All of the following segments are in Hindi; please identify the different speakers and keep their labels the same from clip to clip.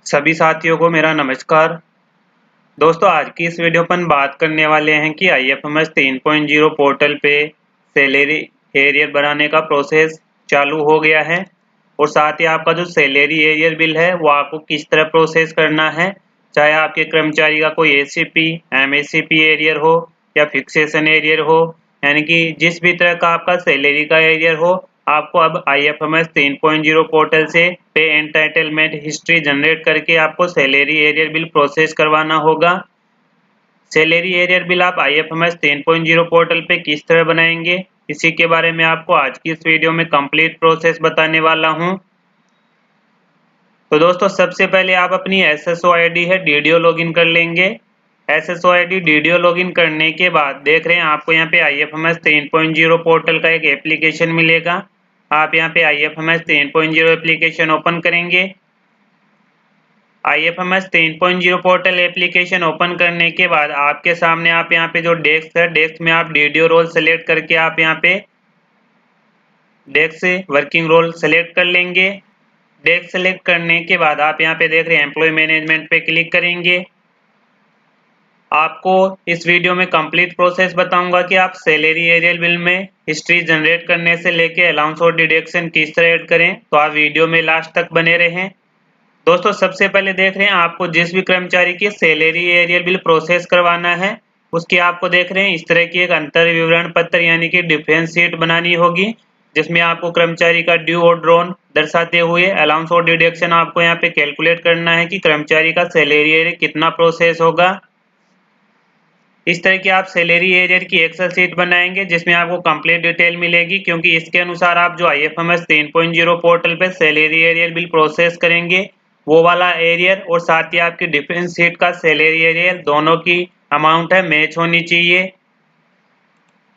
Speaker 1: सभी साथियों को मेरा नमस्कार। दोस्तों, आज की इस वीडियो पर हम बात करने वाले हैं कि IFMS 3.0 पोर्टल पे सैलरी एरियर बनाने का प्रोसेस चालू हो गया है और साथ ही आपका जो सैलरी एरियर बिल है वो आपको किस तरह प्रोसेस करना है। चाहे आपके कर्मचारी का कोई ACP, MACP एरियर हो या फिक्सेशन एरियर हो, यानी कि जिस भी तरह का आपका सैलरी का एरियर हो, आपको अब IFMS 3.0 पोर्टल से पे एंटाइटलमेंट हिस्ट्री जनरेट करके आपको सैलरी एरियर बिल प्रोसेस करवाना होगा। सैलरी एरियर बिल आप IFMS 3.0 पोर्टल पे किस तरह बनाएंगे, इसी के बारे में आपको आज की इस वीडियो में कंप्लीट प्रोसेस बताने वाला हूं। तो दोस्तों, सबसे पहले आप अपनी SSO ID है DDO लॉगिन कर लेंगे। SSO ID DDO लॉगिन करने के बाद देख रहे हैं आपको यहाँ पे IFMS 3.0 पोर्टल का एक एप्लीकेशन मिलेगा। आप यहाँ पे IFMS 3.0 एप्लीकेशन ओपन करेंगे। IFMS 3.0 पोर्टल एप्लीकेशन ओपन करने के बाद आपके सामने आप यहाँ पे जो डेस्क है, डेस्क में आप DDO रोल सेलेक्ट करके आप यहाँ पे डेस्क से वर्किंग रोल सेलेक्ट कर लेंगे। डेस्क सेलेक्ट करने के बाद आप यहाँ पे देख रहे हैं एम्प्लॉय मैनेजमेंट पे क्लिक करेंगे। आपको इस वीडियो में कंप्लीट प्रोसेस बताऊंगा कि आप सैलरी एरियल बिल में हिस्ट्री जनरेट करने से लेके अलाउंस और डिडक्शन किस तरह ऐड करें, तो आप वीडियो में लास्ट तक बने रहें। दोस्तों, सबसे पहले देख रहे हैं आपको जिस भी कर्मचारी की सैलरी एरियल बिल प्रोसेस करवाना है उसकी आपको देख रहे हैं इस तरह की एक अंतर विवरण पत्र यानी कि डिफरेंस शीट बनानी होगी, जिसमें आपको कर्मचारी का ड्यू और ड्रॉन दर्शाते हुए अलाउंस और डिडक्शन आपको यहाँ पे कैलकुलेट करना है कि कर्मचारी का सैलरी एरियर कितना प्रोसेस होगा। इस तरह की आप सैलरी एरियर की एक्सेल शीट बनाएंगे जिसमें आपको कंप्लीट डिटेल मिलेगी, क्योंकि इसके अनुसार आप जो IFMS 3.0 पोर्टल पे सैलरी एरियर बिल प्रोसेस करेंगे वो वाला एरियर और साथ ही आपकी डिफरेंस शीट का सैलरी एरियर दोनों की अमाउंट है मैच होनी चाहिए।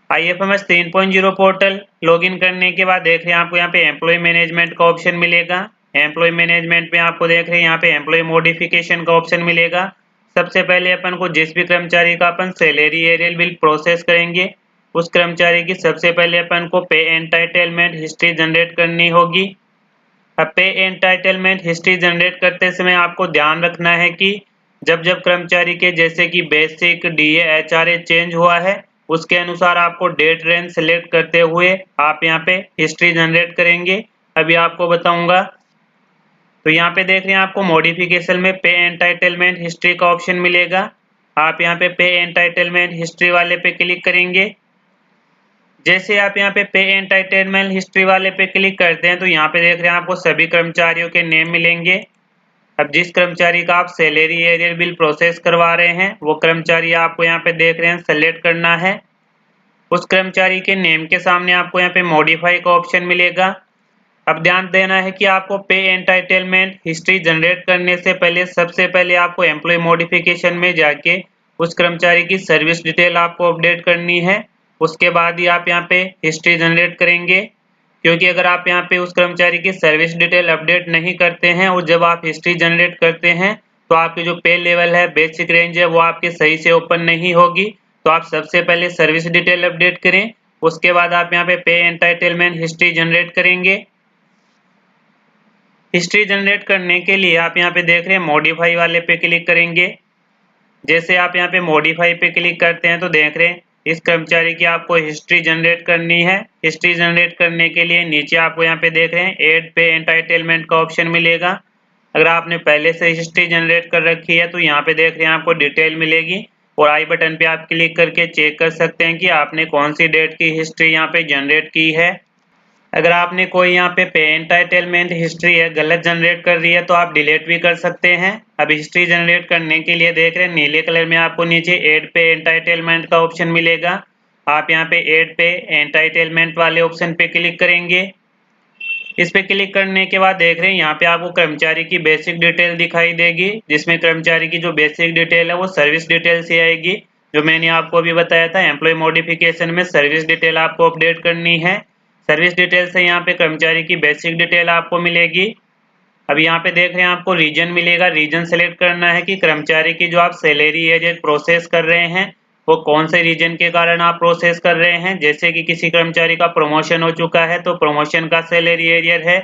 Speaker 1: IFMS 3.0 पोर्टल लॉगिन करने के बाद देख रहे हैं आपको यहाँ पे एम्प्लॉय मैनेजमेंट का ऑप्शन मिलेगा। एम्प्लॉय मैनेजमेंट में आपको देख रहे हैं यहाँ पे एम्प्लॉय मॉडिफिकेशन का ऑप्शन मिलेगा। सबसे पहले अपन को जिस भी कर्मचारी का अपन सैलरी एरियल बिल प्रोसेस करेंगे उस कर्मचारी की सबसे पहले अपन को पे एंटाइटलमेंट हिस्ट्री जनरेट करनी होगी। अब पे एंटाइटलमेंट हिस्ट्री जनरेट करते समय आपको ध्यान रखना है कि जब जब कर्मचारी के जैसे कि बेसिक DA HRA चेंज हुआ है उसके अनुसार आपको डेट रेंज सेलेक्ट करते हुए आप यहाँ पे हिस्ट्री जनरेट करेंगे। अभी आपको बताऊंगा। तो यहाँ पे देख रहे हैं आपको मॉडिफिकेशन में पे एंटाइटलमेंट हिस्ट्री का ऑप्शन मिलेगा। आप यहाँ पे एंटाइटलमेंट हिस्ट्री वाले पे क्लिक करेंगे। जैसे आप यहाँ पे एंटाइटलमेंट हिस्ट्री वाले पे क्लिक करते हैं तो यहाँ पे देख रहे हैं आपको सभी कर्मचारियों के नेम मिलेंगे। अब जिस कर्मचारी का आप सैलरी एरियर बिल प्रोसेस करवा रहे हैं वो कर्मचारी आपको यहाँ पे देख रहे हैं सेलेक्ट करना है। उस कर्मचारी के नेम के सामने आपको यहाँ पे मॉडिफाई का ऑप्शन मिलेगा। अब ध्यान देना है कि आपको पे एंटाइटलमेंट हिस्ट्री जनरेट करने से पहले सबसे पहले आपको एम्प्लॉय मॉडिफिकेशन में जाके उस कर्मचारी की सर्विस डिटेल आपको अपडेट करनी है। उसके बाद ही आप यहाँ पे हिस्ट्री जनरेट करेंगे, क्योंकि अगर आप यहाँ पे उस कर्मचारी की सर्विस डिटेल अपडेट नहीं करते हैं और जब आप हिस्ट्री जनरेट करते हैं तो आपकी जो पे लेवल है, बेसिक रेंज है, वो आपके सही से ओपन नहीं होगी। तो आप सबसे पहले सर्विस डिटेल अपडेट करें, उसके बाद आप यहाँ पे एंटाइटलमेंट हिस्ट्री जनरेट करेंगे। हिस्ट्री जनरेट करने के लिए आप यहाँ पे देख रहे हैं मॉडिफाई वाले पे क्लिक करेंगे। जैसे आप यहाँ पे मॉडिफाई पे क्लिक करते हैं तो देख रहे हैं इस कर्मचारी की आपको हिस्ट्री जनरेट करनी है। हिस्ट्री जनरेट करने के लिए नीचे आपको यहाँ पे देख रहे हैं ऐड पे एंटाइटलमेंट का ऑप्शन मिलेगा। अगर आपने पहले से हिस्ट्री जनरेट कर रखी है तो यहाँ पे देख रहे हैं आपको डिटेल मिलेगी और आई बटन पे आप क्लिक करके चेक कर सकते हैं कि आपने कौन सी डेट की हिस्ट्री यहाँ पे जनरेट की है। अगर आपने कोई यहाँ पे एंटाइटलमेंट हिस्ट्री है गलत जनरेट कर रही है तो आप डिलीट भी कर सकते हैं। अब हिस्ट्री जनरेट करने के लिए देख रहे हैं नीले कलर में आपको नीचे ऐड पे एंटाइटलमेंट का ऑप्शन मिलेगा। आप यहाँ पे ऐड पे एंटाइटलमेंट वाले ऑप्शन पे क्लिक करेंगे। इस पे क्लिक करने के बाद देख रहे हैं यहाँ पे आपको कर्मचारी की बेसिक डिटेल दिखाई देगी, जिसमें कर्मचारी की जो बेसिक डिटेल है वो सर्विस डिटेल से आएगी, जो मैंने आपको अभी बताया था। एम्प्लॉय मॉडिफिकेशन में सर्विस डिटेल आपको अपडेट करनी है। सर्विस डिटेल से यहाँ पे कर्मचारी की बेसिक डिटेल आपको मिलेगी। अब यहाँ पे देख रहे हैं आपको रीजन मिलेगा। रीजन सेलेक्ट करना है कि कर्मचारी की जो आप सैलरी एरियर प्रोसेस कर रहे हैं वो कौन से रीजन के कारण आप प्रोसेस कर रहे हैं। जैसे कि किसी कर्मचारी का प्रमोशन हो चुका है तो प्रमोशन का सैलरी एरियर है,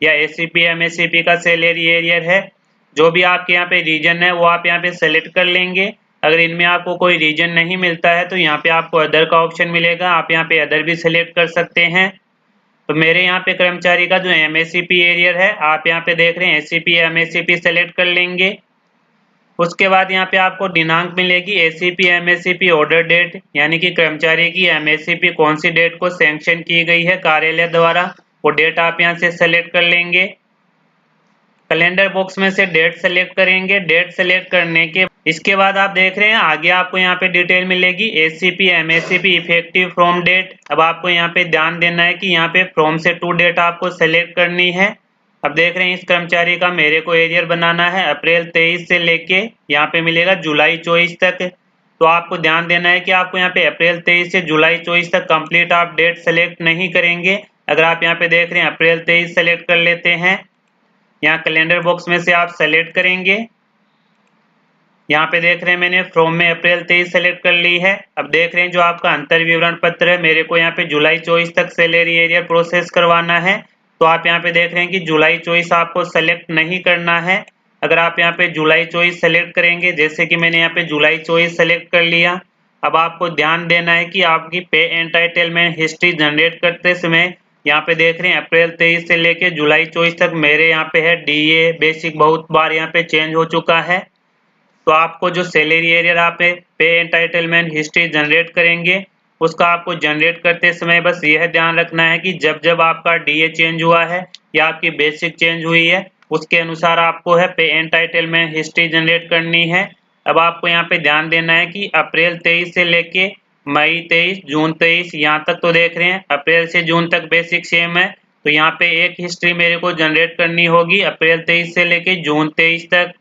Speaker 1: या ACP MACP का सैलरी एरियर है, जो भी आपके यहाँ पे रीजन है वो आप यहाँ पे सेलेक्ट कर लेंगे। अगर इनमें आपको कोई रीजन नहीं मिलता है तो यहाँ पे आपको अदर का ऑप्शन मिलेगा, आप यहाँ पे अदर भी सिलेक्ट कर सकते हैं। तो मेरे यहाँ पे कर्मचारी का जो MACP एरियर है, आप यहाँ पे देख रहे हैं SCP MACP सेलेक्ट कर लेंगे। उसके बाद यहाँ पे आपको दिनांक मिलेगी ACP MACP ऑर्डर डेट, यानी कि कर्मचारी की MACP कौन सी डेट को सैंक्शन की गई है कार्यालय द्वारा, वो डेट आप यहाँ से सेलेक्ट कर लेंगे। कैलेंडर बॉक्स में से डेट सेलेक्ट करेंगे। डेट सेलेक्ट करने के इसके बाद आप देख रहे हैं आगे आपको यहाँ पे डिटेल मिलेगी ACP MACP effective from date. अब आपको यहाँ पे ध्यान देना है कि यहाँ पे फ्रॉम से टू डेट आपको सेलेक्ट करनी है। अब देख रहे हैं इस कर्मचारी का मेरे को एरियर बनाना है अप्रैल 23 से लेके यहाँ पे मिलेगा जुलाई 24 तक। तो आपको ध्यान देना है कि आपको यहाँ पे अप्रैल 23 से जुलाई 24 तक कंप्लीट आप डेट सेलेक्ट नहीं करेंगे। अगर आप यहाँ पे देख रहे हैं अप्रैल 23 सेलेक्ट कर लेते हैं, यहाँ कैलेंडर बॉक्स में से आप सेलेक्ट करेंगे। यहाँ पे देख रहे हैं मैंने फ्रॉम में अप्रैल 23 सेलेक्ट कर ली है। अब देख रहे हैं जो आपका अंतर विवरण पत्र है, मेरे को यहाँ पे जुलाई 24 तक सैलरी एरियर प्रोसेस करवाना है। तो आप यहाँ पे देख रहे हैं कि जुलाई 24 आपको सेलेक्ट नहीं करना है। अगर आप यहाँ पे जुलाई 24 सेलेक्ट करेंगे, जैसे कि मैंने यहाँ पे जुलाई 24 सेलेक्ट कर लिया, अब आपको ध्यान देना है कि आपकी पे एंटाइटलमेंट हिस्ट्री जनरेट करते समय यहाँ पे देख रहे हैं अप्रैल 23 से लेके जुलाई 24 तक मेरे यहाँ पे है DA बेसिक बहुत बार यहाँ पे चेंज हो चुका है। तो आपको जो सैलरी एरियर आप पे एंटाइटलमेंट हिस्ट्री जनरेट करेंगे, उसका आपको जनरेट करते समय बस यह ध्यान रखना है कि जब जब आपका DA चेंज हुआ है या आपकी बेसिक चेंज हुई है, उसके अनुसार आपको है पे एंटाइटलमेंट हिस्ट्री जनरेट करनी है। अब आपको यहाँ पे ध्यान देना है कि अप्रैल 23 से लेके मई 23, जून 23 यहाँ तक तो देख रहे हैं अप्रैल से जून तक बेसिक सेम है। तो यहाँ पे एक हिस्ट्री मेरे को जनरेट करनी होगी अप्रैल 23 से लेके जून 23 तक।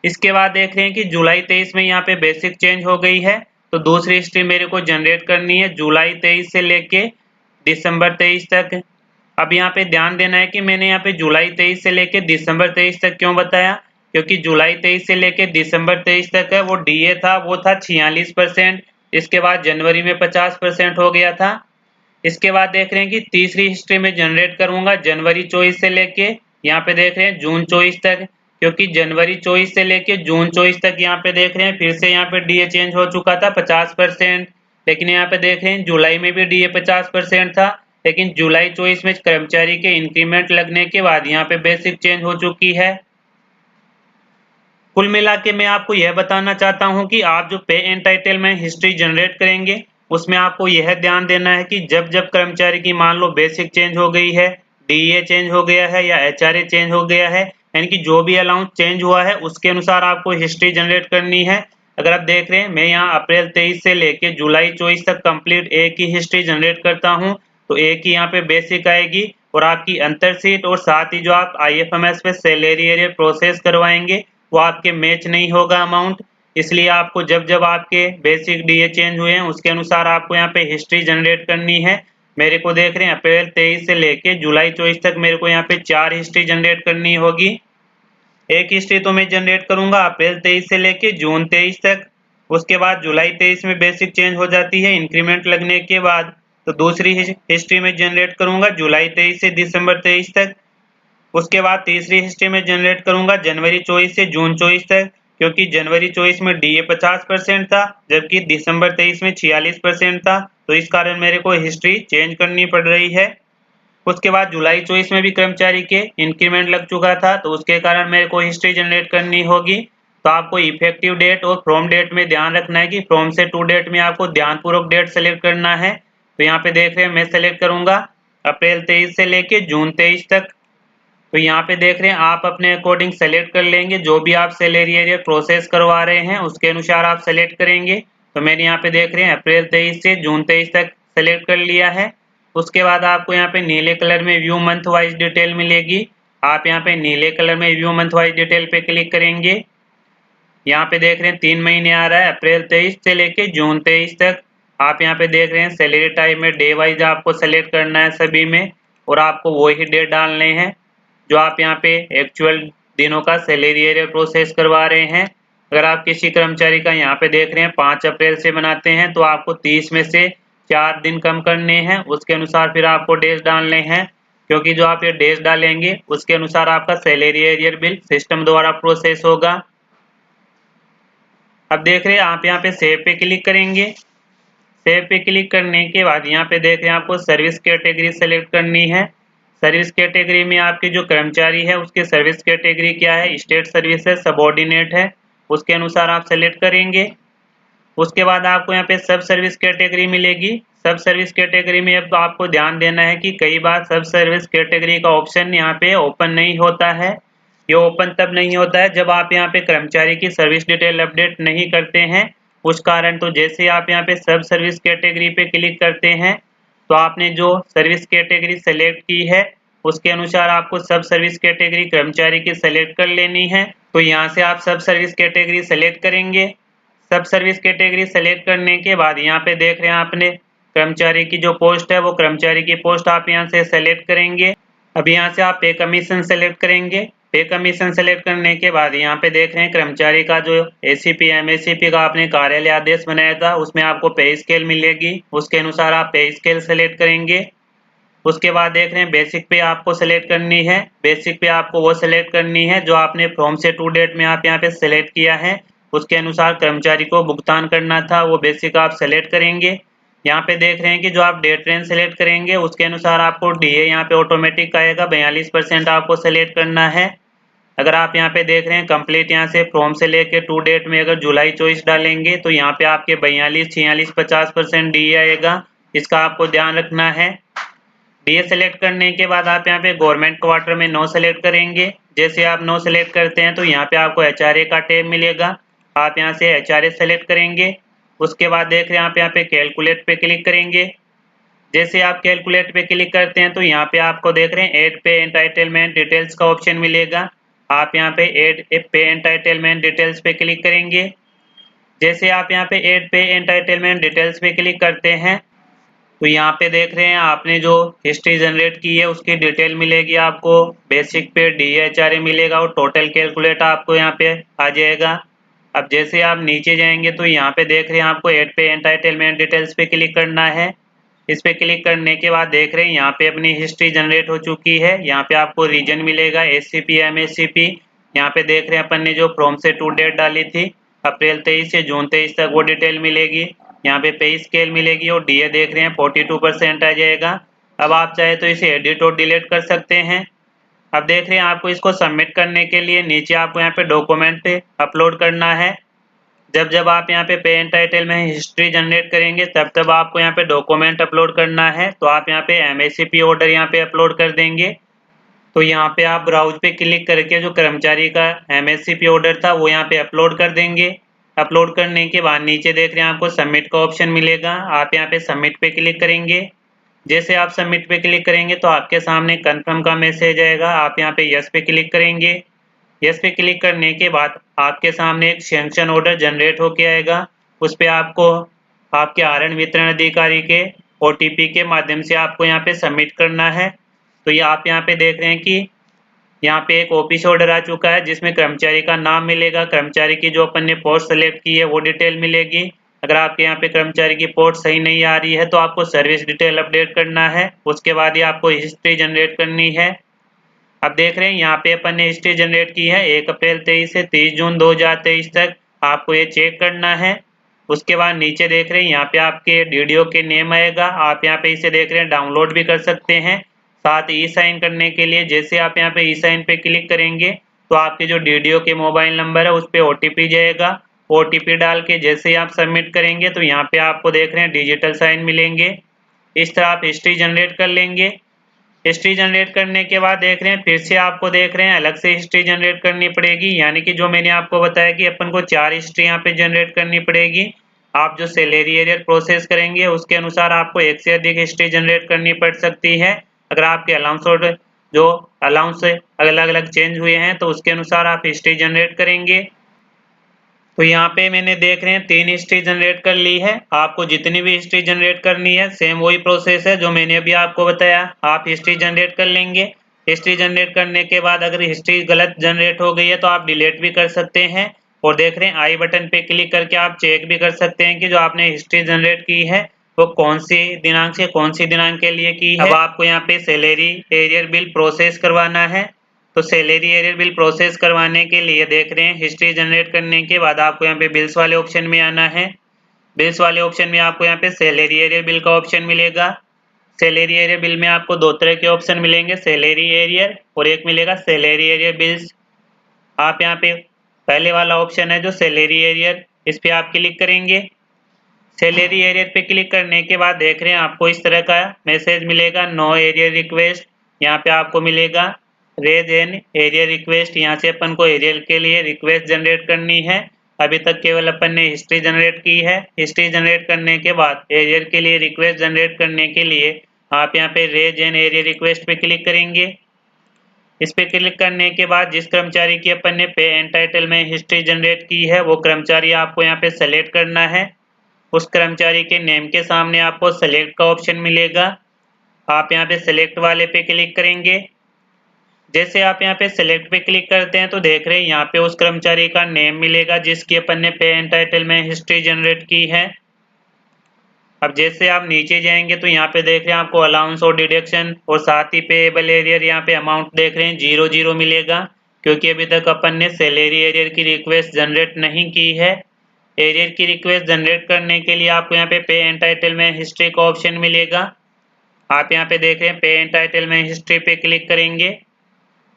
Speaker 1: इसके बाद देख रहे हैं कि जुलाई 23 में यहाँ पे बेसिक चेंज हो गई है, तो दूसरी हिस्ट्री मेरे को जनरेट करनी है जुलाई 23 से लेके दिसंबर 23 तक। अब यहाँ पे ध्यान देना है कि मैंने यहाँ पे जुलाई 23 से लेके दिसंबर 23 तक क्यों बताया, क्योंकि जुलाई 23 से लेके दिसंबर 23 तक है वो DA था, वो था 46%। इसके बाद जनवरी में 50% हो गया था। इसके बाद देख रहे हैं कि तीसरी हिस्ट्री में जनरेट करूंगा जनवरी 24 से लेके यहाँ पे देख रहे हैं जून 24 तक, क्योंकि जनवरी 24 से लेके जून 24 तक यहाँ पे देख रहे हैं फिर से यहाँ पे DA चेंज हो चुका था 50%। लेकिन यहाँ पे देख रहे हैं जुलाई में भी DA 50% था, लेकिन जुलाई 24 में कर्मचारी के इंक्रीमेंट लगने के बाद यहाँ पे बेसिक चेंज हो चुकी है। कुल मिला के मैं आपको यह बताना चाहता हूं कि आप जो पे एंटाइटलमेंट हिस्ट्री जनरेट करेंगे, उसमें आपको यह ध्यान देना है कि जब जब कर्मचारी की मान लो बेसिक चेंज हो गई है, DA चेंज हो गया है या HRA चेंज हो गया है, यानी कि जो भी अलाउंस चेंज हुआ है उसके अनुसार आपको हिस्ट्री जनरेट करनी है। अगर आप देख रहे हैं मैं यहाँ अप्रैल 23 से लेके जुलाई 24 तक कंप्लीट एक ही हिस्ट्री जनरेट करता हूँ, तो एक ही यहाँ पे बेसिक आएगी और आपकी अंतर सीट और साथ ही जो आप IFMS पे सैलरी एरियर प्रोसेस करवाएंगे वो आपके मैच नहीं होगा अमाउंट। इसलिए आपको जब जब आपके बेसिक DA चेंज हुए हैं उसके अनुसार आपको यहाँ पे हिस्ट्री जनरेट करनी है। मेरे को देख रहे हैं अप्रैल 23 से लेके जुलाई 24 तक मेरे को यहाँ पे 4 हिस्ट्री जनरेट करनी होगी। एक हिस्ट्री तो मैं जनरेट करूंगा अप्रैल 23 से लेके जून 23 तक, उसके बाद जुलाई 23 में बेसिक चेंज हो जाती है इंक्रीमेंट लगने के बाद, तो दूसरी हिस्ट्री में जनरेट करूंगा जुलाई 23 से दिसंबर 23 तक। उसके बाद तीसरी हिस्ट्री में जनरेट करूंगा जनवरी 24 से जून 24 तक, क्योंकि जनवरी 24 में DA 50% था जबकि दिसंबर 23 में 46% था, तो इस कारण मेरे को हिस्ट्री चेंज करनी पड़ रही है। उसके बाद जुलाई 24 में भी कर्मचारी के इंक्रीमेंट लग चुका था, तो उसके कारण मेरे को हिस्ट्री जनरेट करनी होगी। तो आपको इफेक्टिव डेट और फ्रॉम डेट में ध्यान रखना है कि फ्रॉम से टू डेट में आपको ध्यानपूर्वक डेट सेलेक्ट करना है। तो यहाँ पे देख रहे हैं मैं सेलेक्ट करूंगा अप्रैल 23 से लेके जून 23 तक। तो यहाँ पे देख रहे हैं आप अपने अकॉर्डिंग सेलेक्ट कर लेंगे, जो भी आप सैलरी एरियर प्रोसेस करवा रहे हैं उसके अनुसार आप सेलेक्ट करेंगे। तो मैंने यहाँ पे देख रहे हैं अप्रैल 23 से जून 23 तक सेलेक्ट कर लिया है। उसके बाद आपको यहाँ पे नीले कलर में व्यू मंथ वाइज डिटेल मिलेगी, आप यहाँ पे नीले कलर में व्यू मंथ वाइज डिटेल पे क्लिक करेंगे। यहाँ पे देख रहे हैं 3 महीने आ रहा है अप्रैल 23 से लेके जून 23 तक। आप यहाँ पे देख रहे हैं सैलरी टाइप में डे वाइज आपको सेलेक्ट करना है सभी में, और आपको वही डेट डालने हैं जो आप यहाँ पे एक्चुअल दिनों का सैलरी एरियर प्रोसेस करवा रहे हैं। अगर आप किसी कर्मचारी का यहाँ पे देख रहे हैं 5 अप्रैल से बनाते हैं, तो आपको 30 में से 4 दिन कम करने हैं, उसके अनुसार फिर आपको डेज डालने हैं। क्योंकि जो आप ये डेज डालेंगे उसके अनुसार आपका सैलरी एरियर बिल सिस्टम द्वारा प्रोसेस होगा। अब देख रहे हैं आप यहाँ पे सेव पे क्लिक करेंगे। सेव पे क्लिक करने के बाद यहाँ पे देख रहे हैं आपको सर्विस कैटेगरी सेलेक्ट करनी है। सर्विस कैटेगरी में आपके जो कर्मचारी है उसके सर्विस कैटेगरी क्या है, स्टेट सर्विस है, सबऑर्डिनेट है, उसके अनुसार आप सेलेक्ट करेंगे। उसके बाद आपको यहाँ पे सब सर्विस कैटेगरी मिलेगी। सब सर्विस कैटेगरी में अब आपको ध्यान देना है कि कई बार सब सर्विस कैटेगरी का ऑप्शन यहाँ पे ओपन नहीं होता है। ये ओपन तब नहीं होता है जब आप यहाँ पे कर्मचारी की सर्विस डिटेल अपडेट नहीं करते हैं, उस कारण। तो जैसे आप यहाँ पे सब सर्विस कैटेगरी पे क्लिक करते हैं तो आपने जो सर्विस कैटेगरी सेलेक्ट की है उसके अनुसार आपको सब सर्विस कैटेगरी कर्मचारी की सेलेक्ट कर लेनी है। तो यहाँ से आप सब सर्विस कैटेगरी सेलेक्ट करेंगे। सब सर्विस कैटेगरी सेलेक्ट करने के बाद यहाँ पे देख रहे हैं आपने कर्मचारी की जो पोस्ट है वो कर्मचारी की पोस्ट आप यहाँ से सेलेक्ट करेंगे। अब यहाँ से आप पे कमीशन सेलेक्ट करेंगे। पे कमीशन सेलेक्ट करने के बाद यहाँ पे देख रहे हैं कर्मचारी का जो एसीपी एमएससीपी का आपने कार्यालय आदेश बनाया था उसमें आपको पे स्केल मिलेगी, उसके अनुसार आप पे स्केल सेलेक्ट करेंगे। उसके बाद देख रहे हैं बेसिक पे आपको सेलेक्ट करनी है। बेसिक पे आपको वो सेलेक्ट करनी है जो आपने फ्रॉम से टू डेट में आप यहाँ पे सेलेक्ट किया है, उसके अनुसार कर्मचारी को भुगतान करना था वो बेसिक आप सेलेक्ट करेंगे। यहाँ पे देख रहे हैं कि जो आप डेट रेंज सेलेक्ट करेंगे उसके अनुसार आपको डीए यहाँ पे ऑटोमेटिक आएगा, 42% आपको सेलेक्ट करना है। अगर आप यहाँ पे देख रहे हैं कंप्लीट यहाँ से फ्रॉम से लेके टू डेट में अगर जुलाई 24 डालेंगे तो यहाँ पे आपके 42, 46, 50% डीए आएगा, इसका आपको ध्यान रखना है। डीए सेलेक्ट करने के बाद आप यहाँ पे गवर्नमेंट क्वार्टर में नो सेलेक्ट करेंगे। जैसे आप नो सेलेक्ट करते हैं तो यहाँ पे आपको एचआरए का टैब मिलेगा, आप यहाँ से एचआरए सेलेक्ट करेंगे। उसके बाद देख रहे हैं आप यहाँ पे कैलकुलेट पे क्लिक करेंगे। जैसे आप कैलकुलेट पे क्लिक करते हैं तो यहाँ पे आपको देख रहे हैं एड पे एंटाइटलमेंट डिटेल्स का ऑप्शन मिलेगा, आप यहाँ पे एड पे एंटाइटलमेंट डिटेल्स पे क्लिक करेंगे। जैसे आप यहाँ पे एड पे एंटाइटलमेंट डिटेल्स पे क्लिक करते हैं तो यहाँ पे देख रहे हैं आपने जो हिस्ट्री जनरेट की है उसकी डिटेल मिलेगी आपको। बेसिक पे डीएचआरए मिलेगा और टोटल कैलकुलेट आपको यहाँ पे आ जाएगा। अब जैसे आप नीचे जाएंगे तो यहाँ पे देख रहे हैं आपको एड पे एंटाइटलमेंट डिटेल्स पे क्लिक करना है। इस पे क्लिक करने के बाद देख रहे हैं यहाँ पे अपनी हिस्ट्री जनरेट हो चुकी है। यहाँ पे आपको रीजन मिलेगा एससीपी एमएससीपी। यहाँ पे देख रहे हैं अपन ने जो फ्रॉम से टू डेट डाली थी अप्रैल 23 से जून 23 तक वो डिटेल मिलेगी। यहाँ पे पे स्केल मिलेगी और डीए देख रहे हैं 42% आ जाएगा। अब आप चाहे तो इसे एडिट और डिलीट कर सकते हैं। अब देख रहे हैं आपको इसको सबमिट करने के लिए नीचे आपको यहाँ पे डॉक्यूमेंट अपलोड करना है। जब आप यहाँ पे एंटाइटल में हिस्ट्री जनरेट करेंगे तब आपको यहाँ पे डॉक्यूमेंट अपलोड करना है। तो आप यहाँ पे एमएससीपी ऑर्डर यहाँ पे अपलोड कर देंगे। तो यहाँ पे आप ब्राउज पे क्लिक करके जो कर्मचारी का एमएससीपी ऑर्डर था वो यहाँ पे अपलोड कर देंगे। अपलोड करने के बाद नीचे देख रहे हैं आपको सबमिट का ऑप्शन मिलेगा, आप यहाँ पे सबमिट पे क्लिक करेंगे। जैसे आप सबमिट पे क्लिक करेंगे तो आपके सामने कंफर्म का मैसेज आएगा, आप यहाँ पे यस पे क्लिक करेंगे। यस पे क्लिक करने के बाद आपके सामने एक सैंक्शन ऑर्डर जनरेट होके आएगा, उस पर आपको आपके आरएन वितरण अधिकारी के ओटीपी के माध्यम से आपको यहाँ पे सबमिट करना है। तो ये आप यहाँ पे देख रहे हैं कि यहाँ पे एक ऑफिस ऑर्डर आ चुका है जिसमें कर्मचारी का नाम मिलेगा, कर्मचारी की जो अपन ने पोस्ट सेलेक्ट की है वो डिटेल मिलेगी। अगर आपके यहाँ पे कर्मचारी की पोस्ट सही नहीं आ रही है तो आपको सर्विस डिटेल अपडेट करना है, उसके बाद ही आपको हिस्ट्री जनरेट करनी है। अब देख रहे हैं यहाँ पे अपन ने हिस्ट्री जनरेट की है 1 अप्रैल 23 से 30 जून 2023 तक, आपको ये चेक करना है। उसके बाद नीचे देख रहे हैं यहाँ पे आपके डीडीओ के नेम आएगा, आप यहाँ पे इसे देख रहे हैं डाउनलोड भी कर सकते हैं। साथ ई साइन करने के लिए जैसे आप यहाँ पे ई साइन पे क्लिक करेंगे तो आपके जो डीडीओ के मोबाइल नंबर है उस पर ओटीपी जाएगा। ओटीपी डाल के जैसे ही आप सबमिट करेंगे तो यहाँ पे आपको देख रहे हैं डिजिटल साइन मिलेंगे। इस तरह आप हिस्ट्री जनरेट कर लेंगे। हिस्ट्री जनरेट करने के बाद देख रहे हैं फिर से आपको देख रहे हैं अलग से हिस्ट्री जनरेट करनी पड़ेगी, यानी कि जो मैंने आपको बताया कि अपन को 4 हिस्ट्री यहाँ पे जनरेट करनी पड़ेगी। आप जो सैलरी एरियर प्रोसेस करेंगे उसके अनुसार आपको एक से अधिक हिस्ट्री जनरेट करनी पड़ सकती है। अगर आपके अलाउंस और जो अलाउंस अलग अलग चेंज हुए हैं तो उसके अनुसार आप हिस्ट्री जनरेट करेंगे। तो यहाँ पे मैंने देख रहे हैं 3 हिस्ट्री जनरेट कर ली है। आपको जितनी भी हिस्ट्री जनरेट करनी है सेम वही प्रोसेस है जो मैंने अभी आपको बताया, आप हिस्ट्री जनरेट कर लेंगे। हिस्ट्री जनरेट करने के बाद अगर हिस्ट्री गलत जनरेट हो गई है तो आप डिलीट भी कर सकते हैं। और देख रहे हैं आई बटन पे क्लिक करके आप चेक भी कर सकते हैं कि जो आपने हिस्ट्री जनरेट की है वो कौन सी दिनांक से कौन सी दिनांक के लिए की है। अब आपको यहाँ पे सैलरी एरियर बिल प्रोसेस करवाना है। तो सैलरी एरियर बिल प्रोसेस करवाने के लिए देख रहे हैं हिस्ट्री जनरेट करने के बाद आपको यहाँ पे बिल्स वाले ऑप्शन में आना है। बिल्स वाले ऑप्शन में आपको यहाँ पे सैलरी एरियर बिल का ऑप्शन मिलेगा। सैलरी एरियर बिल में आपको दो तरह के ऑप्शन मिलेंगे, सैलरी एरियर और एक मिलेगा सैलरी एरियर बिल्स। आप यहाँ पे पहले वाला ऑप्शन है जो सैलरी एरियर, इस पे आप क्लिक करेंगे। सैलरी एरियर पे क्लिक करने के बाद देख रहे हैं आपको इस तरह का मैसेज मिलेगा, नो एरियर रिक्वेस्ट। यहाँ पे आपको मिलेगा रेज एन एरियर रिक्वेस्ट। यहाँ से अपन को एरियर के लिए रिक्वेस्ट जनरेट करनी है। अभी तक केवल अपन ने हिस्ट्री जनरेट की है। हिस्ट्री जनरेट करने के बाद एरियर के लिए रिक्वेस्ट जनरेट करने के लिए आप यहाँ पे रेज एन एरियर रिक्वेस्ट पे क्लिक करेंगे। इस पे क्लिक करने के बाद जिस कर्मचारी की अपन ने पे एंड टाइटल में हिस्ट्री जनरेट की है वो कर्मचारी आपको यहाँ पे सेलेक्ट करना है। उस कर्मचारी के नेम के सामने आपको सेलेक्ट का ऑप्शन मिलेगा। आप यहाँ पे सेलेक्ट वाले पे क्लिक करेंगे। जैसे आप यहाँ पे सेलेक्ट पे क्लिक करते हैं तो देख रहे हैं यहाँ पे उस कर्मचारी का नेम मिलेगा जिसकी अपन ने पे एंड टाइटल में हिस्ट्री जनरेट की है। अब जैसे आप नीचे जाएंगे तो यहाँ पे देख रहे हैं आपको अलाउंस और डिडक्शन और साथ ही पेएबल एरियर यहाँ पे अमाउंट देख रहे हैं 00 मिलेगा, क्योंकि अभी तक अपन ने सैलरी एरियर की रिक्वेस्ट जनरेट नहीं की है। एरियर की रिक्वेस्ट जनरेट करने के लिए आपको यहाँ पे एंड टाइटल में हिस्ट्री का ऑप्शन मिलेगा। आप यहाँ पे देख रहे हैं पे एंड टाइटल में हिस्ट्री पे क्लिक करेंगे।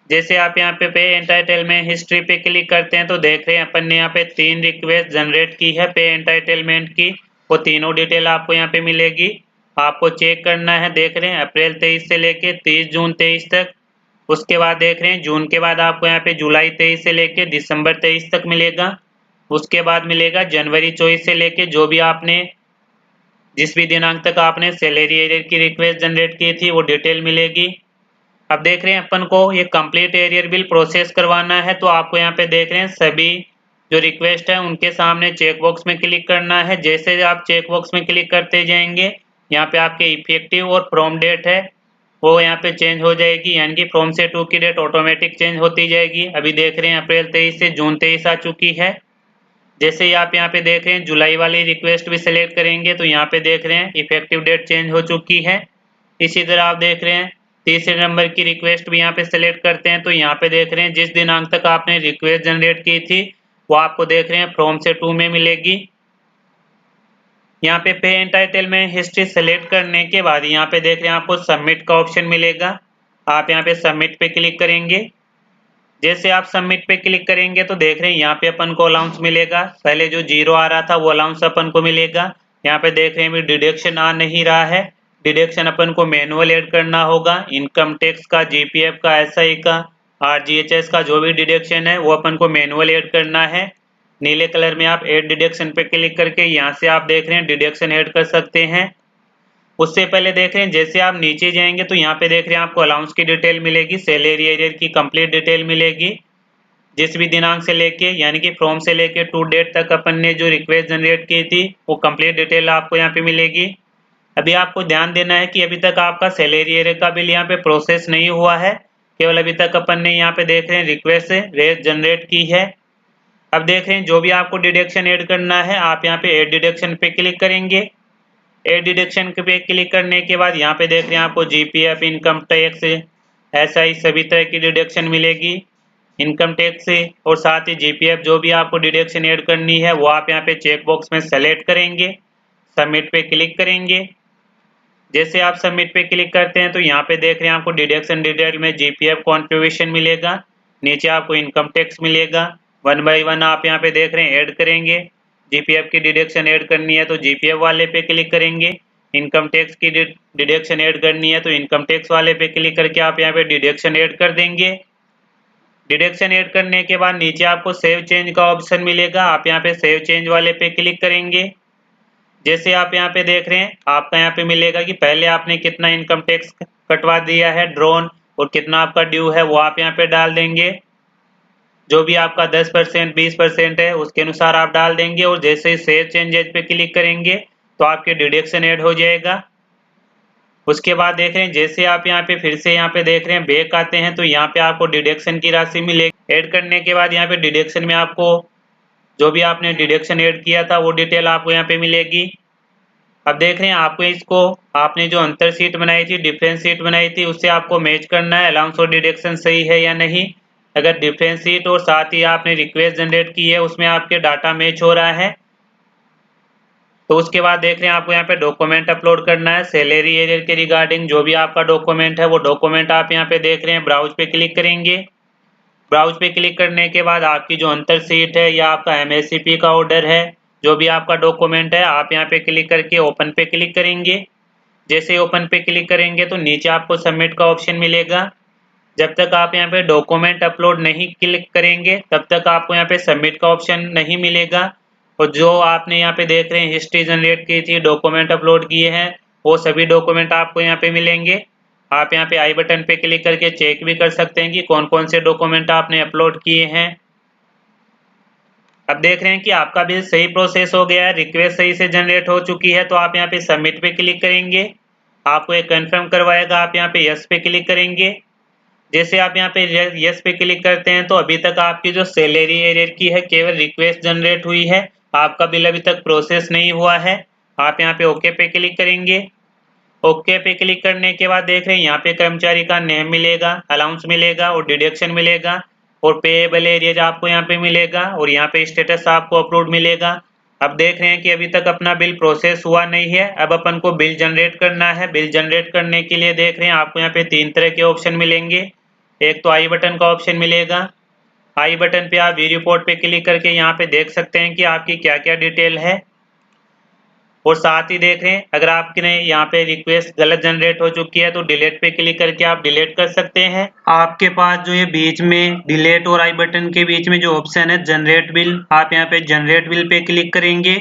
Speaker 1: जैसे आप यहाँ पे एंड टाइटल में हिस्ट्री पे क्लिक करते हैं तो देख रहे हैं अपन ने यहाँ पे 3 रिक्वेस्ट जनरेट की है पे एंटाइटलमेंट की। वो तीनों डिटेल आपको यहाँ पे मिलेगी। आपको चेक करना है। देख रहे हैं अप्रैल 23 से लेके 30 जून 23 तक। उसके बाद देख रहे हैं जून के बाद आपको यहाँ पे जुलाई 23 से लेके दिसंबर 23 तक मिलेगा। उसके बाद मिलेगा जनवरी 24 से लेके जो भी आपने जिस भी दिनांक तक आपने सैलरी एरियर की रिक्वेस्ट जनरेट की थी वो डिटेल मिलेगी। अब देख रहे हैं अपन को ये कंप्लीट एरियर बिल प्रोसेस करवाना है तो आपको यहाँ पे देख रहे हैं सभी जो रिक्वेस्ट है उनके सामने चेक बॉक्स में क्लिक करना है। जैसे आप चेक बॉक्स में क्लिक करते जाएंगे यहाँ पे आपके इफेक्टिव और फ्रॉम डेट है वो यहाँ पे चेंज हो जाएगी, यानी कि फ्रॉम से टू की डेट ऑटोमेटिक चेंज होती जाएगी। अभी देख रहे हैं अप्रैल 23 से जून 23 आ चुकी है। जैसे ही आप यहाँ पे देख रहे हैं जुलाई वाली रिक्वेस्ट भी सिलेक्ट करेंगे तो यहाँ पे देख रहे हैं इफेक्टिव डेट चेंज हो चुकी है। इसी तरह आप देख रहे हैं तीसरे नंबर की रिक्वेस्ट भी यहाँ पे सिलेक्ट करते हैं तो यहाँ पे देख रहे हैं जिस दिनांक तक आपने रिक्वेस्ट जनरेट की थी वो आपको देख रहे हैं फ्रॉम से टू में मिलेगी। यहाँ पे एंटाइटल में हिस्ट्री सेलेक्ट करने के बाद यहाँ पे देख रहे हैं आपको सबमिट का ऑप्शन मिलेगा। आप यहाँ पे सबमिट पे क्लिक करेंगे। जैसे आप सबमिट पे क्लिक करेंगे तो देख रहे हैं यहाँ पे अपन को अलाउंस मिलेगा। पहले जो 0 आ रहा था वो अलाउंस अपन को मिलेगा। यहाँ पे देख रहे हैं डिडक्शन आ नहीं रहा है। डिडक्शन अपन को मैनुअल ऐड करना होगा। इनकम टैक्स का, जीपीएफ का, एसआई का, आरजीएचएस का जो भी डिडक्शन है वो अपन को मैनुअल ऐड करना है। नीले कलर में आप ऐड डिडक्शन पे क्लिक करके यहाँ से आप देख रहे हैं डिडक्शन ऐड कर सकते हैं। उससे पहले देख रहे हैं जैसे आप नीचे जाएंगे तो यहाँ पे देख रहे हैं आपको अलाउंस की डिटेल मिलेगी, सैलरी एरियर की कंप्लीट डिटेल मिलेगी। जिस भी दिनांक से लेके यानी कि फ्रॉम से लेके टू डेट तक अपन ने जो रिक्वेस्ट जनरेट की थी वो कंप्लीट डिटेल आपको यहाँ पे मिलेगी। अभी आपको ध्यान देना है कि अभी तक आपका सैलरी एरियर का बिल यहाँ पे प्रोसेस नहीं हुआ है। केवल अभी तक अपन ने यहाँ पे देख रहे हैं रिक्वेस्ट रेट जनरेट की है। अब देख रहे हैं जो भी आपको डिडक्शन ऐड करना है आप यहाँ पे ऐड डिडक्शन पे क्लिक करेंगे। ऐड डिडक्शन पे क्लिक करने के बाद यहाँ पे देख रहे हैं आपको जीपीएफ, इनकम टैक्स, एसआई सभी तरह की डिडक्शन मिलेगी। इनकम टैक्स से और साथ ही जीपीएफ जो भी आपको डिडक्शन ऐड करनी है वो आप यहाँ पे चेक बॉक्स में सेलेक्ट करेंगे। सबमिट पे क्लिक करेंगे। जैसे आप सबमिट पे क्लिक करते हैं तो यहाँ पे देख रहे हैं आपको डिडक्शन डिटेल में जीपीएफ कॉन्ट्रीब्यूशन मिलेगा। नीचे आपको इनकम टैक्स मिलेगा। 1 बाय 1 आप यहाँ पे देख रहे हैं ऐड करेंगे। जीपीएफ की डिडक्शन ऐड करनी है तो जीपीएफ वाले पे क्लिक करेंगे। इनकम टैक्स की डिडक्शन ऐड करनी है तो इनकम टैक्स वाले पे क्लिक करके आप यहाँ पे डिडक्शन ऐड कर देंगे। डिडक्शन ऐड करने के बाद नीचे आपको सेव चेंज का ऑप्शन मिलेगा। आप यहाँ पे सेव चेंज वाले पे क्लिक करेंगे। जैसे आप यहाँ पे देख रहे हैं आपका यहाँ पे मिलेगा कि पहले आपने कितना इनकम टैक्स कटवा दिया है ड्रोन और कितना आपका ड्यू है वो आप यहाँ पे डाल देंगे। जो भी आपका 10% 20% है उसके अनुसार आप डाल देंगे और जैसे ही सेव चेंजेस पे क्लिक करेंगे तो आपके डिडक्शन ऐड हो जाएगा। उसके बाद देख रहे हैं जैसे आप यहाँ पे फिर से यहाँ पे देख रहे हैं बैक आते हैं तो यहाँ पे आपको डिडक्शन की राशि मिलेगी। ऐड करने के बाद यहाँ पे डिडक्शन में आपको जो भी आपने डिडक्शन ऐड किया था वो डिटेल आपको यहाँ पे मिलेगी। अब देख रहे हैं आपको इसको आपने जो अंतर सीट बनाई थी, डिफरेंस सीट बनाई थी, उससे आपको मैच करना है अलाउंस और डिडक्शन सही है या नहीं। अगर डिफरेंस सीट और साथ ही आपने रिक्वेस्ट जनरेट की है उसमें आपके डाटा मैच हो रहा है तो उसके बाद देख रहे हैं आपको यहाँ पे डॉक्यूमेंट अपलोड करना है सैलरी एरियर के रिगार्डिंग। जो भी आपका डॉक्यूमेंट है वो डॉक्यूमेंट आप यहाँ पे देख रहे हैं ब्राउज पे क्लिक करेंगे। ब्राउज पे क्लिक करने के बाद आपकी जो अंतर सीट है या आपका एमएससीपी का ऑर्डर है, जो भी आपका डॉक्यूमेंट है, आप यहाँ पे क्लिक करके ओपन पे क्लिक करेंगे। जैसे ओपन पे क्लिक करेंगे तो नीचे आपको सबमिट का ऑप्शन मिलेगा। जब तक आप यहाँ पे डॉक्यूमेंट अपलोड नहीं क्लिक करेंगे तब तक आपको यहाँ पे सबमिट का ऑप्शन नहीं मिलेगा। और जो आपने यहाँ पे देख रहे हैं हिस्ट्री जनरेट की थी, डॉक्यूमेंट अपलोड किए हैं, वो सभी डॉक्यूमेंट आपको यहाँ पे मिलेंगे। आप यहाँ पे आई बटन पे क्लिक करके चेक भी कर सकते हैं कि कौन कौन से डॉक्यूमेंट आपने अपलोड किए हैं। अब देख रहे हैं कि आपका बिल सही प्रोसेस हो गया है, रिक्वेस्ट सही से जनरेट हो चुकी है, तो आप यहाँ पे सबमिट पे क्लिक करेंगे। आपको एक कंफर्म करवाएगा, आप यहाँ पे यस पे क्लिक करेंगे। जैसे आप यहाँ पे यस पे क्लिक करते हैं तो अभी तक आपकी जो सैलरी एरियर की है केवल रिक्वेस्ट जनरेट हुई है, आपका बिल अभी तक प्रोसेस नहीं हुआ है। आप यहाँ पे ओके पे क्लिक करेंगे। ओके पे क्लिक करने के बाद देख रहे हैं यहाँ पे कर्मचारी का नेम मिलेगा, अलाउंस मिलेगा और डिडक्शन मिलेगा और पेएबल एरियर आपको यहाँ पे मिलेगा और यहाँ पे स्टेटस आपको अपलोड मिलेगा। अब देख रहे हैं कि अभी तक अपना बिल प्रोसेस हुआ नहीं है। अब अपन को बिल जनरेट करना है। बिल जनरेट करने के लिए देख रहे हैं आपको यहाँ पे 3 तरह के ऑप्शन मिलेंगे। एक तो आई बटन का ऑप्शन मिलेगा। आई बटन पे आप वी रिपोर्ट पे क्लिक करके यहाँ पे देख सकते हैं कि आपकी क्या क्या डिटेल है। और साथ ही देख रहे हैं अगर आपके यहाँ पे रिक्वेस्ट गलत जनरेट हो चुकी है तो डिलीट पे क्लिक करके आप डिलीट कर सकते हैं। आपके पास जो ये बीच में डिलीट और आई बटन के बीच में जो ऑप्शन है जनरेट बिल, आप यहाँ पे जनरेट बिल पे क्लिक करेंगे।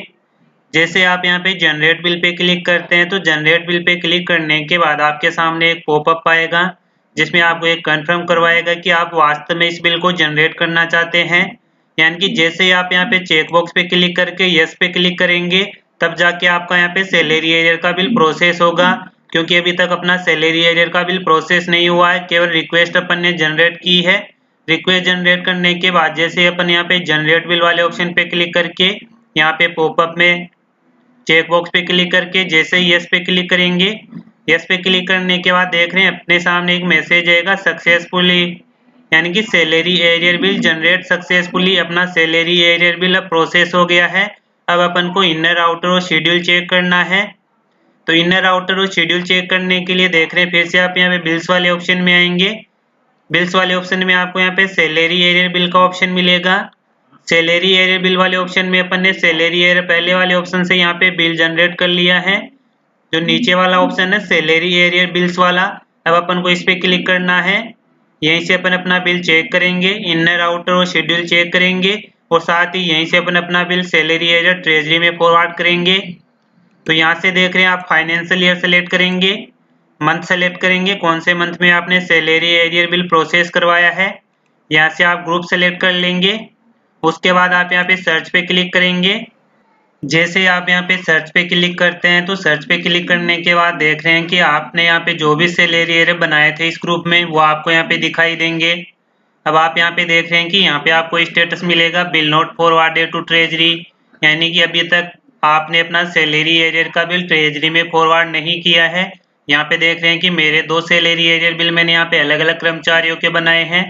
Speaker 1: जैसे आप यहाँ पे जनरेट बिल पे क्लिक करते हैं तो जनरेट बिल पे क्लिक करने के बाद आपके सामने एक पॉपअप आएगा जिसमें आपको एक कंफर्म करवाएगा कि आप वास्तव में इस बिल को जनरेट करना चाहते हैं। यानी कि जैसे ही आप यहाँ पे चेकबॉक्स पे क्लिक करके यस पे क्लिक करेंगे तब जाके आपका यहाँ पे सैलरी एरियर का बिल प्रोसेस होगा, क्योंकि अभी तक अपना सैलरी एरियर का बिल प्रोसेस नहीं हुआ है, केवल रिक्वेस्ट अपन ने जनरेट की है। रिक्वेस्ट जनरेट करने के बाद जैसे अपन यहाँ पे जनरेट बिल वाले ऑप्शन पे क्लिक करके यहाँ पे पॉपअप में चेक बॉक्स पे क्लिक करके जैसे ही यस पे क्लिक करेंगे, यस पे क्लिक करने के बाद देख रहे हैं अपने सामने एक मैसेज आएगा सक्सेसफुली, यानी कि salary arrear bill generate successfully. अपना सैलरी एरियर बिल अब प्रोसेस हो गया है। अब अपन को इनर आउटर और शेड्यूल चेक करना है। तो इनर आउटर और शेड्यूल चेक करने के लिए देख रहे हैं फिर से आप यहाँ पे बिल्स वाले ऑप्शन में आएंगे। बिल्स वाले ऑप्शन में आपको यहाँ पे सैलरी एरियर बिल का ऑप्शन मिलेगा। सैलरी एरियर बिल वाले ऑप्शन में अपन ने सैलरी एरियर पहले वाले ऑप्शन से यहाँ पे बिल जनरेट कर लिया है। जो नीचे वाला ऑप्शन है सैलरी एरियर बिल्स वाला, अब अपन को इस पे क्लिक करना है। यहीं से अपन अपना बिल चेक करेंगे, इनर आउटर और शेड्यूल चेक करेंगे और साथ ही यहीं से अपन अपना बिल सैलरी एरियर ट्रेजरी में फॉरवर्ड करेंगे। तो यहाँ से देख रहे हैं आप फाइनेंशियल ईयर सेलेक्ट करेंगे, मंथ सेलेक्ट करेंगे कौन से मंथ में आपने सैलरी एरियर बिल प्रोसेस करवाया है। यहाँ से आप ग्रुप सेलेक्ट कर लेंगे। उसके बाद आप यहाँ पे सर्च पे क्लिक करेंगे। जैसे आप यहाँ पे सर्च पे क्लिक करते हैं तो सर्च पे क्लिक करने के बाद देख रहे हैं कि आपने यहाँ पे जो भी सैलरी एरियर बनाए थे इस ग्रुप में वो आपको यहाँ पे दिखाई देंगे। अब आप यहाँ पे देख रहे हैं कि यहाँ पे आपको स्टेटस मिलेगा bill not forwarded to treasury, यानी कि अभी तक आपने अपना सैलरी एरियर का बिल ट्रेजरी में फॉरवर्ड नहीं किया है। यहाँ पे देख रहे हैं कि मेरे 2 सैलरी एरियर बिल मैंने यहाँ पे अलग अलग कर्मचारियों के बनाए हैं।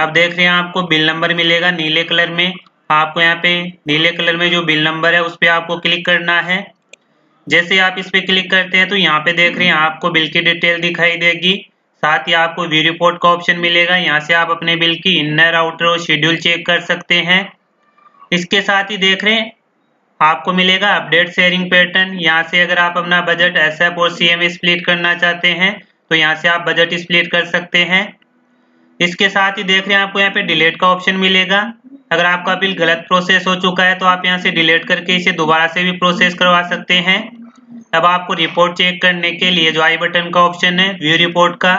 Speaker 1: अब देख रहे हैं आपको बिल नंबर मिलेगा नीले कलर में। आपको यहाँ पे नीले कलर में जो बिल नंबर है उस पर आपको क्लिक करना है। जैसे आप इस पे क्लिक करते हैं तो यहाँ पे देख रहे हैं आपको बिल की डिटेल दिखाई देगी। साथ ही आपको व्यू रिपोर्ट का ऑप्शन मिलेगा, यहाँ से आप अपने बिल की इनर आउटर और शेड्यूल चेक कर सकते हैं। इसके साथ ही देख रहे हैं आपको मिलेगा अपडेट शेयरिंग पैटर्न। यहाँ से अगर आप अपना बजट एसएफ और सीएम स्प्लिट करना चाहते हैं तो यहाँ से आप बजट स्प्लिट कर सकते हैं। इसके साथ ही देख रहे हैं आपको यहाँ पे डिलीट का ऑप्शन मिलेगा। अगर आपका बिल गलत प्रोसेस हो चुका है तो आप यहाँ से डिलीट करके इसे दोबारा से भी प्रोसेस करवा सकते हैं। अब आपको रिपोर्ट चेक करने के लिए जो आई बटन का ऑप्शन है व्यू रिपोर्ट का,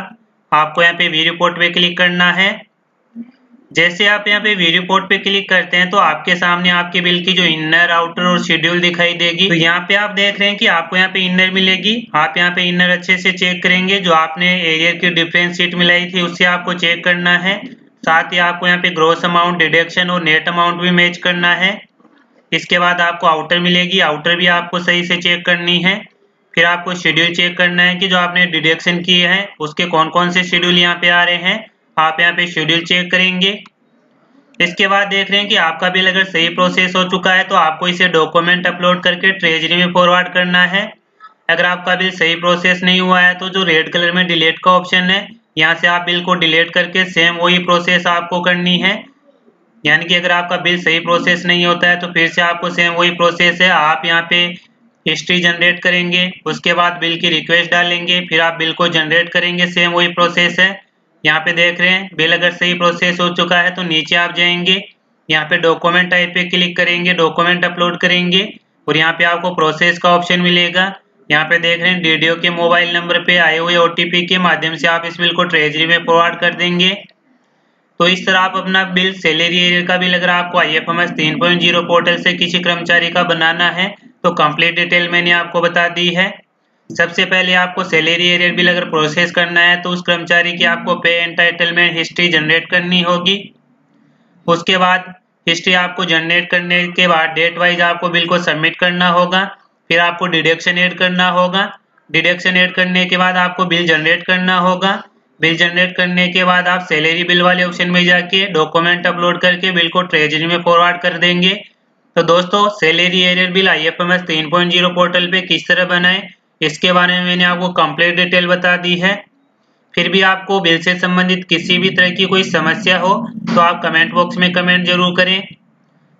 Speaker 1: आपको यहाँ पे व्यू रिपोर्ट पे क्लिक करना है। जैसे आप यहाँ पे व्यू रिपोर्ट पे क्लिक करते हैं तो आपके सामने आपके बिल की जो इनर आउटर और शेड्यूल दिखाई देगी। तो यहाँ पे आप देख रहे हैं कि आपको यहाँ पे इनर मिलेगी। आप यहाँ पे इनर अच्छे से चेक करेंगे। जो आपने एरियर की डिफरेंस शीट मिलाई थी उससे आपको चेक करना है। साथ ही आपको यहाँ पे ग्रॉस अमाउंट, डिडक्शन और नेट अमाउंट भी मैच करना है। इसके बाद आपको आउटर मिलेगी, आउटर भी आपको सही से चेक करनी है। फिर आपको शेड्यूल चेक करना है कि जो आपने डिडक्शन किए हैं उसके कौन कौन से शेड्यूल यहाँ पे आ रहे हैं। आप यहाँ पे शेड्यूल चेक करेंगे। इसके बाद देख रहे हैं कि आपका बिल अगर सही प्रोसेस हो चुका है तो आपको इसे डॉक्यूमेंट अपलोड करके ट्रेजरी में फॉरवर्ड करना है। अगर आपका बिल सही प्रोसेस नहीं हुआ है तो जो रेड कलर में डिलीट का ऑप्शन है, यहाँ से आप बिल को डिलीट करके सेम वही प्रोसेस आपको करनी है। यानी कि अगर आपका बिल सही प्रोसेस नहीं होता है तो फिर से आपको सेम वही प्रोसेस है। आप यहाँ पे हिस्ट्री जनरेट करेंगे, उसके बाद बिल की रिक्वेस्ट डालेंगे, फिर आप बिल को जनरेट करेंगे, सेम वही प्रोसेस है। यहाँ पे देख रहे हैं बिल अगर सही प्रोसेस हो चुका है तो नीचे आप जाएंगे, यहाँ पे डॉक्यूमेंट टाइप पे क्लिक करेंगे, डॉक्यूमेंट अपलोड करेंगे और यहाँ पे आपको प्रोसेस का ऑप्शन मिलेगा। यहाँ पे देख रहे हैं डीडीओ के मोबाइल नंबर पे आए हुए ओटीपी के माध्यम से आप इस बिल को ट्रेजरी में फॉरवर्ड कर देंगे। तो इस तरह आप अपना बिल, सैलरी एरियर का बिल अगर आपको IFMS 3.0 पोर्टल से किसी कर्मचारी का बनाना है तो कंप्लीट डिटेल मैंने आपको बता दी है। सबसे पहले आपको सैलरी एरियर बिल अगर प्रोसेस करना है तो उस कर्मचारी की आपको पे एंटाइटलमेंट हिस्ट्री जनरेट करनी होगी। उसके बाद हिस्ट्री आपको जनरेट करने के बाद डेट वाइज आपको बिल को सबमिट करना होगा। फिर आपको डिडक्शन ऐड करना होगा। डिडक्शन ऐड करने के बाद आपको बिल जनरेट करना होगा। बिल जनरेट करने के बाद आप सैलरी बिल वाले ऑप्शन में जाके डॉक्यूमेंट अपलोड करके बिल को ट्रेजरी में फॉरवर्ड कर देंगे। तो दोस्तों, salary arrear bill IFMS 3.0 portal पे किस तरह बनाएं, इसके बारे में मैंने आपको कंप्लीट डिटेल बता दी है। फिर भी आपको बिल से संबंधित किसी भी तरह की कोई समस्या हो तो आप कमेंट बॉक्स में कमेंट जरूर करें।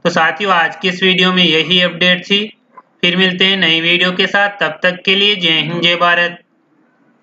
Speaker 1: तो साथियों, आज की इस वीडियो में यही अपडेट थी। फिर मिलते हैं नई वीडियो के साथ, तब तक के लिए जय हिंद जय भारत।